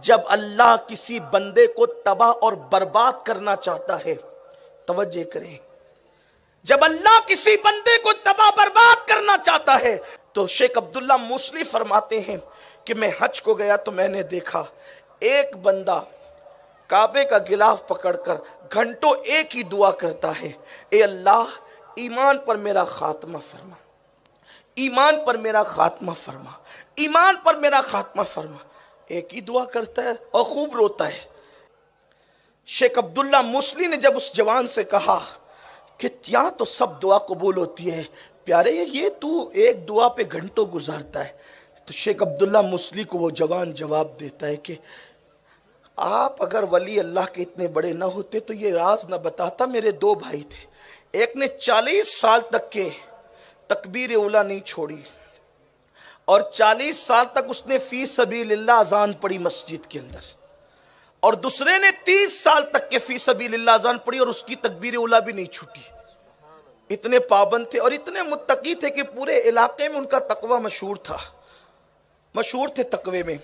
جب اللہ کسی بندے کو تباہ اور برباد کرنا چاہتا ہے، توجہ کریں، جب اللہ کسی بندے کو تباہ برباد کرنا چاہتا ہے تو شیخ عبداللہ موصلی فرماتے ہیں کہ میں حج کو گیا تو میں نے دیکھا ایک بندہ کعبے کا غلاف پکڑ کر گھنٹوں ایک ہی دعا کرتا ہے، اے اللہ ایمان پر میرا خاتمہ فرما، ایمان پر میرا خاتمہ فرما، ایمان پر میرا خاتمہ فرما، ایک ہی دعا کرتا ہے اور خوب روتا ہے۔ شیخ عبداللہ موصلی نے جب اس جوان سے کہا کہ یہاں تو سب دعا قبول ہوتی ہے، پیارے یہ تو ایک دعا پہ گھنٹوں گزارتا ہے، تو شیخ عبداللہ موصلی کو وہ جوان جواب دیتا ہے کہ آپ اگر ولی اللہ کے اتنے بڑے نہ ہوتے تو یہ راز نہ بتاتا۔ میرے دو بھائی تھے، ایک نے 40 سال تک کے تکبیر اولا نہیں چھوڑی اور 40 سال تک اس نے فی سبیل اللہ اذان پڑھی مسجد کے اندر، اور دوسرے نے 30 سال تک کے فی سبیل اللہ اذان پڑھی اور اس کی تکبیر اولا بھی نہیں چھوٹی۔ اتنے پابند تھے اور اتنے متقی تھے کہ پورے علاقے میں ان کا تقوی مشہور تھا، مشہور تھے تقوی میں۔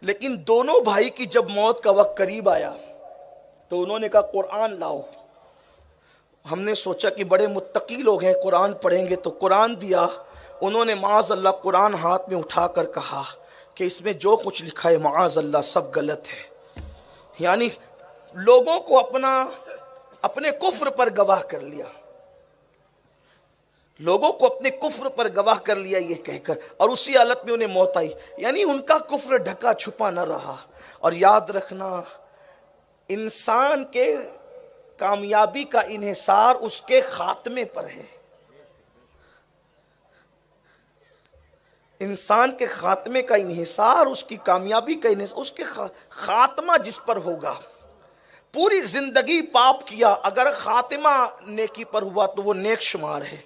لیکن دونوں بھائی کی جب موت کا وقت قریب آیا تو انہوں نے کہا قرآن لاؤ۔ ہم نے سوچا کہ بڑے متقی لوگ ہیں، قرآن پڑھیں گے، تو قرآن دیا۔ انہوں نے معاذ اللہ قرآن ہاتھ میں اٹھا کر کہا کہ اس میں جو کچھ لکھا ہے معاذ اللہ سب غلط ہے، یعنی لوگوں کو اپنے کفر پر گواہ کر لیا، لوگوں کو اپنے کفر پر گواہ کر لیا یہ کہہ کر، اور اسی حالت میں انہیں موت آئی، یعنی ان کا کفر ڈھکا چھپا نہ رہا۔ اور یاد رکھنا انسان کے کامیابی کا انحصار اس کے خاتمے پر ہے، انسان کے خاتمے کا انحصار، اس کی کامیابی کا انحصار اس کے خاتمہ جس پر ہوگا۔ پوری زندگی پاپ کیا، اگر خاتمہ نیکی پر ہوا تو وہ نیک شمار ہے۔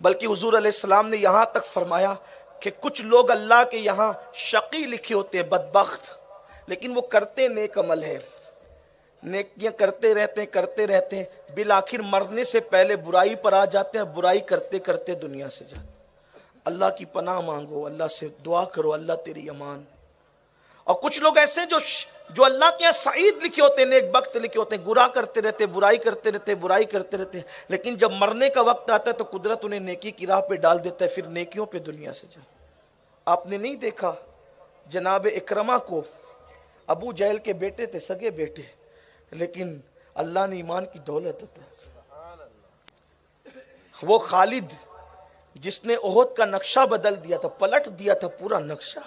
بلکہ حضور علیہ السلام نے یہاں تک فرمایا کہ کچھ لوگ اللہ کے یہاں شقی لکھے ہوتے ہیں، بدبخت، لیکن وہ کرتے نیک عمل ہے، نیکیاں کرتے رہتے ہیں، بالآخر مرنے سے پہلے برائی پر آ جاتے ہیں، برائی کرتے کرتے دنیا سے جاتے ہیں۔ اللہ کی پناہ مانگو، اللہ سے دعا کرو اللہ تیری امان۔ اور کچھ لوگ ایسے جو اللہ کے یہاں سعید لکھے ہوتے ہیں، نیک بخت لکھے ہوتے ہیں، گناہ کرتے رہتے، برائی کرتے رہتے، لیکن جب مرنے کا وقت آتا ہے تو قدرت انہیں نیکی کی راہ پہ ڈال دیتا ہے، پھر نیکیوں پہ دنیا سے جائے۔ آپ نے نہیں دیکھا جناب اکرمہ کو، ابو جہل کے بیٹے تھے، سگے بیٹے، لیکن اللہ نے ایمان کی دولت عطا۔ وہ خالد جس نے احد کا نقشہ بدل دیا تھا، پلٹ دیا تھا پورا نقشہ،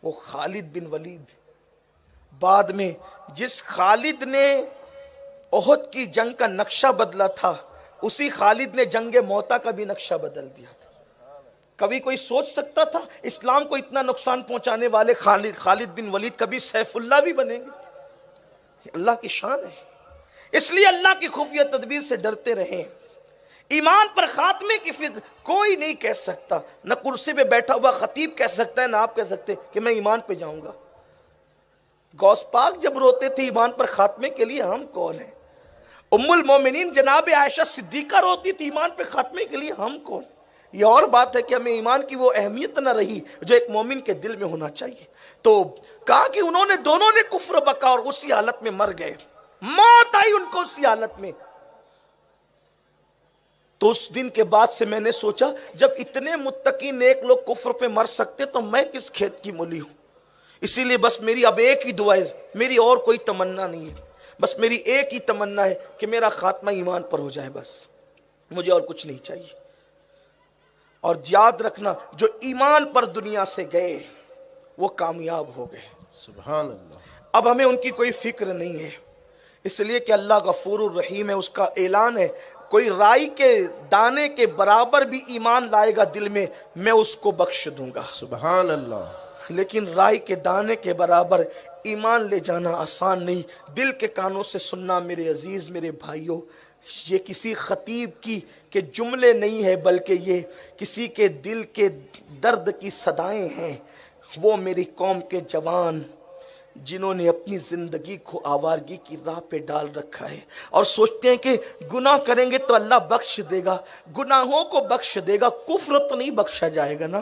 وہ خالد بن ولید، بعد میں جس خالد نے احد کی جنگ کا نقشہ بدلا تھا، اسی خالد نے جنگ موتا کا بھی نقشہ بدل دیا تھا۔ کبھی کوئی سوچ سکتا تھا اسلام کو اتنا نقصان پہنچانے والے خالد بن ولید کبھی سیف اللہ بھی بنیں گے؟ اللہ کی شان ہے۔ اس لیے اللہ کی خفیہ تدبیر سے ڈرتے رہیں۔ ایمان پر خاتمے کی فکر کوئی نہیں کہہ سکتا، نہ کرسی پہ بیٹھا ہوا خطیب کہہ سکتا ہے، نہ آپ کہہ سکتے کہ میں ایمان پہ جاؤں گا۔ غوث پاک جب روتے تھے ایمان پر خاتمے کے لیے، ہم کون ہیں؟ ام المومنین جناب عائشہ صدیقہ روتی تھی ایمان پہ خاتمے کے لیے، ہم کون؟ یہ اور بات ہے کہ ہمیں ایمان کی وہ اہمیت نہ رہی جو ایک مومن کے دل میں ہونا چاہیے۔ تو کہا کہ انہوں نے دونوں نے کفر بکا اور اسی حالت میں مر گئے، موت آئی ان کو اسی حالت میں۔ تو اس دن کے بعد سے میں نے سوچا جب اتنے متقی نیک لوگ کفر پہ مر سکتے تو میں کس کھیت کی مولی ہوں؟ اسی لیے بس میری اب ایک ہی دعا ہے، میری اور کوئی تمنا نہیں ہے، بس میری ایک ہی تمنا ہے کہ میرا خاتمہ ایمان پر ہو جائے، بس مجھے اور کچھ نہیں چاہیے۔ اور یاد رکھنا جو ایمان پر دنیا سے گئے وہ کامیاب ہو گئے، سبحان اللہ۔ اب ہمیں ان کی کوئی فکر نہیں ہے، اس لیے کہ اللہ غفور الرحیم ہے، اس کا اعلان ہے کوئی رائی کے دانے کے برابر بھی ایمان لائے گا دل میں اس کو بخش دوں گا، سبحان اللہ۔ لیکن رائی کے دانے کے برابر ایمان لے جانا آسان نہیں۔ دل کے کانوں سے سننا میرے عزیز، میرے بھائیوں، یہ کسی خطیب کی کہ جملے نہیں ہے، بلکہ یہ کسی کے دل کے درد کی صدائیں ہیں۔ وہ میری قوم کے جوان جنہوں نے اپنی زندگی کو آوارگی کی راہ پہ ڈال رکھا ہے اور سوچتے ہیں کہ گناہ کریں گے تو اللہ بخش دے گا، گناہوں کو بخش دے گا، کفر تو نہیں بخشا جائے گا نا،